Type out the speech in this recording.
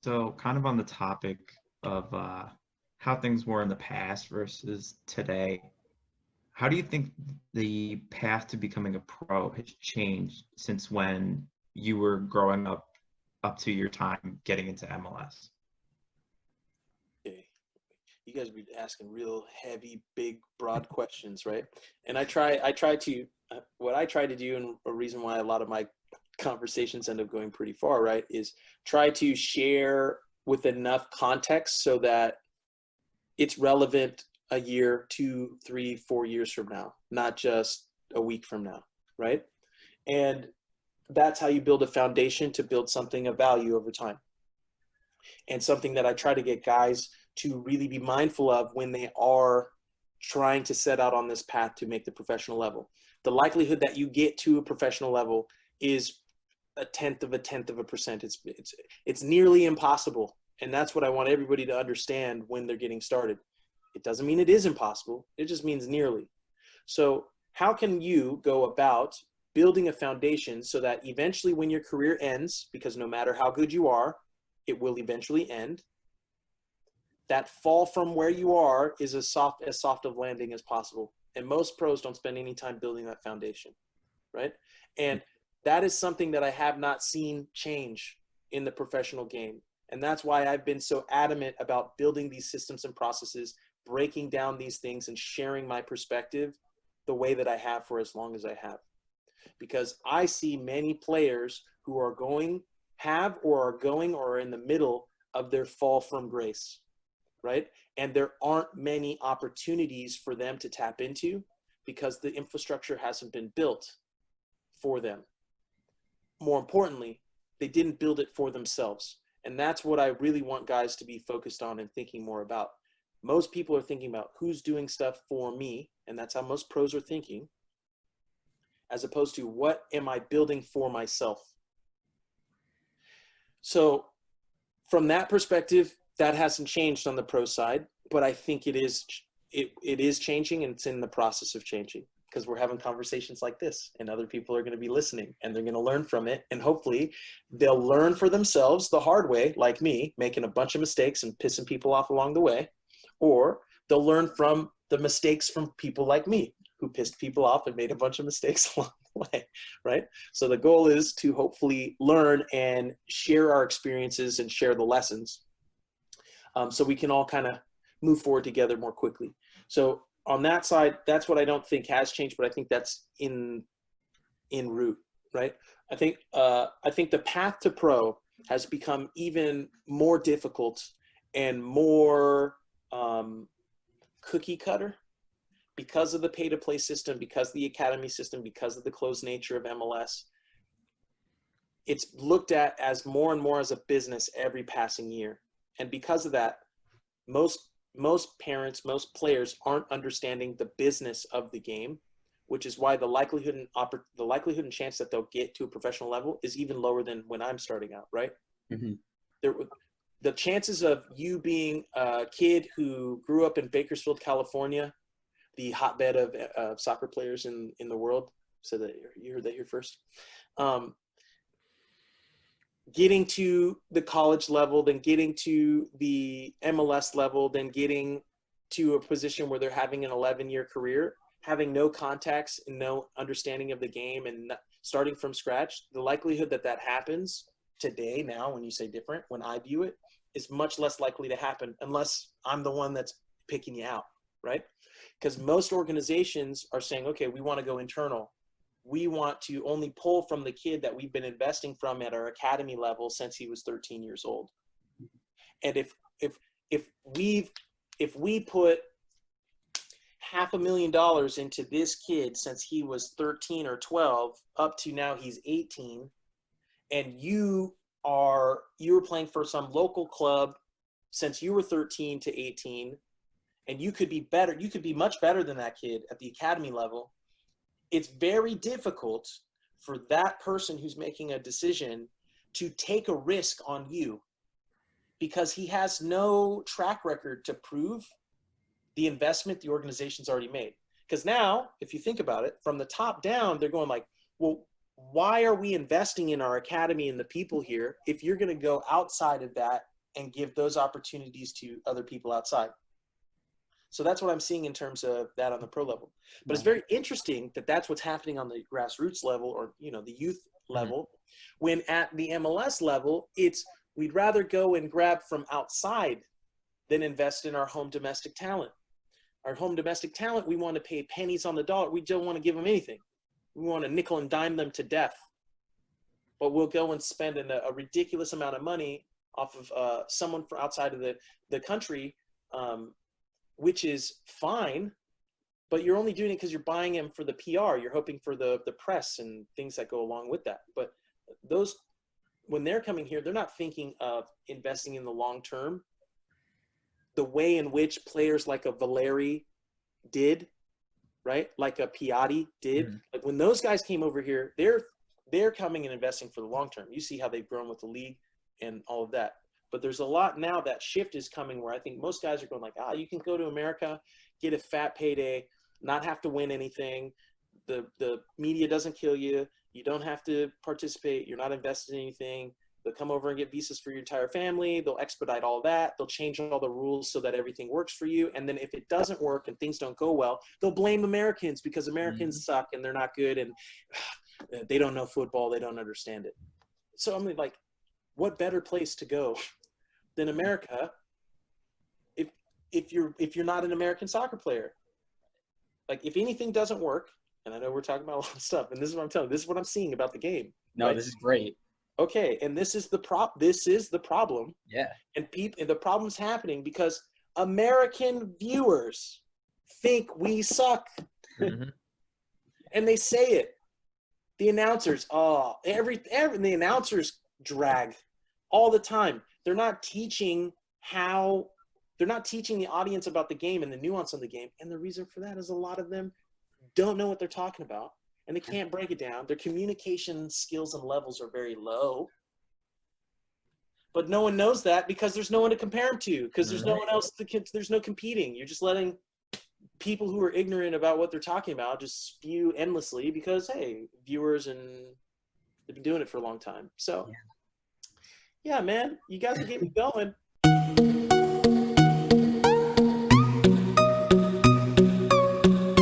So, kind of on the topic of how things were in the past versus today, how do you think the path to becoming a pro has changed since when you were growing up to your time getting into MLS? Okay. You guys be asking real heavy, big, broad questions, right? And what I try to do, and a reason why a lot of my conversations end up going pretty far, right, is try to share with enough context so that it's relevant a year, 2, 3, 4 years from now, not just a week from now, right? And that's how you build a foundation to build something of value over time. And something that I try to get guys to really be mindful of when they are trying to set out on this path to make the professional level. The likelihood that you get to a professional level is a tenth of a percent. It's nearly impossible. And that's what I want everybody to understand when they're getting started. It doesn't mean it is impossible. It just means nearly. So how can you go about building a foundation so that eventually when your career ends, because no matter how good you are, it will eventually end, that fall from where you are is as soft of landing as possible. And most pros don't spend any time building that foundation, right? And that is something that I have not seen change in the professional game. And that's why I've been so adamant about building these systems and processes, breaking down these things and sharing my perspective the way that I have for as long as I have. Because I see many players who are going, have or are going or are in the middle of their fall from grace, right? And there aren't many opportunities for them to tap into because the infrastructure hasn't been built for them. More importantly, they didn't build it for themselves. And that's what I really want guys to be focused on and thinking more about. Most people are thinking about who's doing stuff for me, and that's how most pros are thinking, as opposed to what am I building for myself. So from that perspective, that hasn't changed on the pro side, but I think it is changing, and it's in the process of changing because we're having conversations like this and other people are going to be listening and they're going to learn from it. And hopefully they'll learn for themselves the hard way, like me, making a bunch of mistakes and pissing people off along the way, or they'll learn from the mistakes from people like me who pissed people off and made a bunch of mistakes along the way, right? So the goal is to hopefully learn and share our experiences and share the lessons, so we can all kind of move forward together more quickly. So on that side, that's what I don't think has changed, but I think that's in route, right? I think the path to pro has become even more difficult and more cookie cutter because of the pay to play system, because of the academy system, because of the closed nature of MLS. It's looked at as more and more as a business every passing year. And because of that, most parents, most players aren't understanding the business of the game, which is why the likelihood and chance that they'll get to a professional level is even lower than when I'm starting out, right? Mm-hmm. The chances of you being a kid who grew up in Bakersfield, California, the hotbed of soccer players in the world, so that you heard that here first, getting to the college level, then getting to the MLS level, then getting to a position where they're having an 11-year career, having no contacts and no understanding of the game and starting from scratch, the likelihood that that happens today, now, when you say different, when I view it, is much less likely to happen unless I'm the one that's picking you out, right? Because most organizations are saying, okay, we want to go internal. We want to only pull from the kid that we've been investing from at our academy level since he was 13 years old. And if we put $500,000 into this kid since he was 13 or 12 up to now he's 18, and you were playing for some local club since you were 13 to 18, and you could be much better than that kid at the academy level, it's very difficult for that person who's making a decision to take a risk on you because he has no track record to prove the investment the organization's already made. Because now, if you think about it, from the top down, they're going like, well, why are we investing in our academy and the people here if you're going to go outside of that and give those opportunities to other people outside. So that's what I'm seeing in terms of that on the pro level. But it's very interesting that that's what's happening on the grassroots level, or, you know, the youth level, when at the MLS level, it's we'd rather go and grab from outside than invest in our home domestic talent. Our home domestic talent, we want to pay pennies on the dollar. We don't want to give them anything. We want to nickel and dime them to death. But we'll go and spend a ridiculous amount of money off of someone from outside of the country, which is fine, but you're only doing it because you're buying them for the PR. You're hoping for the press and things that go along with that. But those, when they're coming here, they're not thinking of investing in the long term the way in which players like a Valeri did, right? Like a Piatti did. Like when those guys came over here, they're coming and investing for the long term. You see how they've grown with the league and all of that. But there's a lot now, that shift is coming where I think most guys are going like, you can go to America, get a fat payday, not have to win anything. The media doesn't kill you. You don't have to participate. You're not invested in anything. They'll come over and get visas for your entire family. They'll expedite all that. They'll change all the rules so that everything works for you. And then if it doesn't work and things don't go well, they'll blame Americans because Americans suck and they're not good and they don't know football. They don't understand it. So I'm like, what better place to go than America if you're not an American soccer player? Like if anything doesn't work, and I know we're talking about a lot of stuff, and this is what I'm telling you, this is what I'm seeing about the game. No, right? This is great. Okay, and this is the problem. Yeah. And the problem's happening because American viewers think we suck. And they say it. The announcers, the announcers drag all the time. They're not teaching the audience about the game and the nuance of the game. And the reason for that is a lot of them don't know what they're talking about. And they can't break it down. Their communication skills and levels are very low. But no one knows that because there's no one to compare them to, because there's no one else, there's no competing. You're just letting people who are ignorant about what they're talking about just spew endlessly because, hey, viewers, and they've been doing it for a long time. So, yeah man, you guys are getting me going.